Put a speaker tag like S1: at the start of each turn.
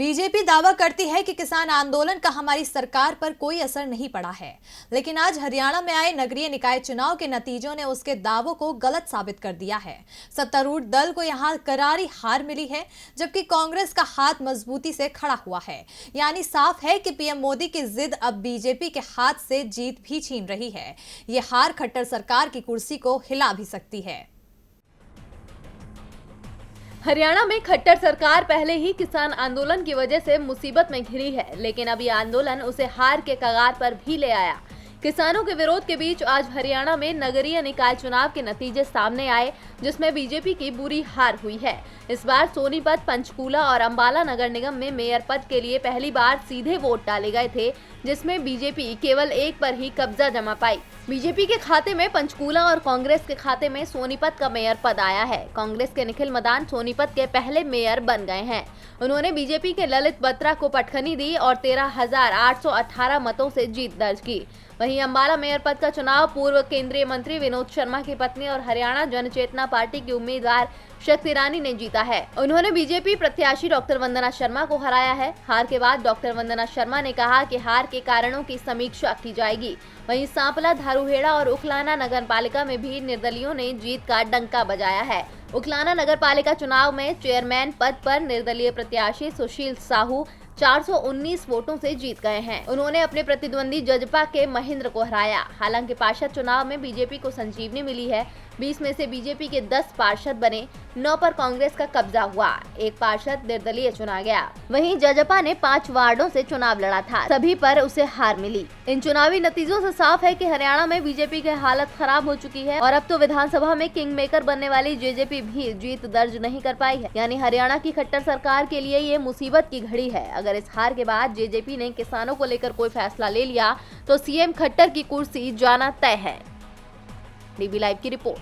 S1: BJP दावा करती है कि किसान आंदोलन का हमारी सरकार पर कोई असर नहीं पड़ा है, लेकिन आज हरियाणा में आए नगरीय निकाय चुनाव के नतीजों ने उसके दावों को गलत साबित कर दिया है। सत्तारूढ़ दल को यहां करारी हार मिली है, जबकि कांग्रेस का हाथ मजबूती से खड़ा हुआ है। यानी साफ है कि पीएम मोदी की जिद अब बीजेपी के हाथ से जीत भी छीन रही है। ये हार खट्टर सरकार की कुर्सी को हिला भी सकती है।
S2: हरियाणा में खट्टर सरकार पहले ही किसान आंदोलन की वजह से मुसीबत में घिरी है, लेकिन अब ये आंदोलन उसे हार के कगार पर भी ले आया। किसानों के विरोध के बीच आज हरियाणा में नगरीय निकाय चुनाव के नतीजे सामने आए, जिसमें बीजेपी की बुरी हार हुई है। इस बार सोनीपत, पंचकूला और अंबाला नगर निगम में मेयर पद के लिए पहली बार सीधे वोट डाले गए थे, जिसमें बीजेपी केवल एक पर ही कब्जा जमा पाई। बीजेपी के खाते में पंचकूला और कांग्रेस के खाते में सोनीपत का मेयर पद आया है। कांग्रेस के निखिल मदान सोनीपत के पहले मेयर बन गए हैं। उन्होंने बीजेपी के ललित बत्रा को पटखनी दी और 13,818 मतों से जीत दर्ज की। वहीं अंबाला मेयर पद का चुनाव पूर्व केंद्रीय मंत्री विनोद शर्मा की पत्नी और हरियाणा जनचेतना पार्टी की उम्मीदवार शक्ति रानी ने जीता है। उन्होंने बीजेपी प्रत्याशी डॉक्टर वंदना शर्मा को हराया है। हार के बाद डॉक्टर वंदना शर्मा ने कहा कि हार के कारणों की समीक्षा की जाएगी। वहीं सांपला, धारूहेड़ा और उखलाना नगर पालिका में भी निर्दलियों ने जीत का डंका बजाया है। उखलाना नगर पालिका चुनाव में चेयरमैन पद पर निर्दलीय प्रत्याशी सुशील साहू 419 वोटों से जीत गए हैं। उन्होंने अपने प्रतिद्वंदी जजपा के महेंद्र को हराया। हालांकि पार्षद चुनाव में बीजेपी को संजीवनी मिली है। 20 में से बीजेपी के 10 पार्षद बने, 9 पर कांग्रेस का कब्जा हुआ। एक पार्षद निर्दलीय चुना गया। वहीं जजपा ने 5 वार्डों से चुनाव लड़ा था, सभी पर उसे हार मिली। इन चुनावी नतीजों से साफ है कि हरियाणा में बीजेपी की हालत खराब हो चुकी है और अब तो विधानसभा में किंग मेकर बनने वाली जेजेपी भी जीत दर्ज नहीं कर पाई है। यानी हरियाणा की खट्टर सरकार के लिए ये मुसीबत की घड़ी है। अगर इस हार के बाद जेजेपी ने किसानों को लेकर कोई फैसला ले लिया तो सीएम खट्टर की कुर्सी जाना तय है। डीबी लाइव की रिपोर्ट।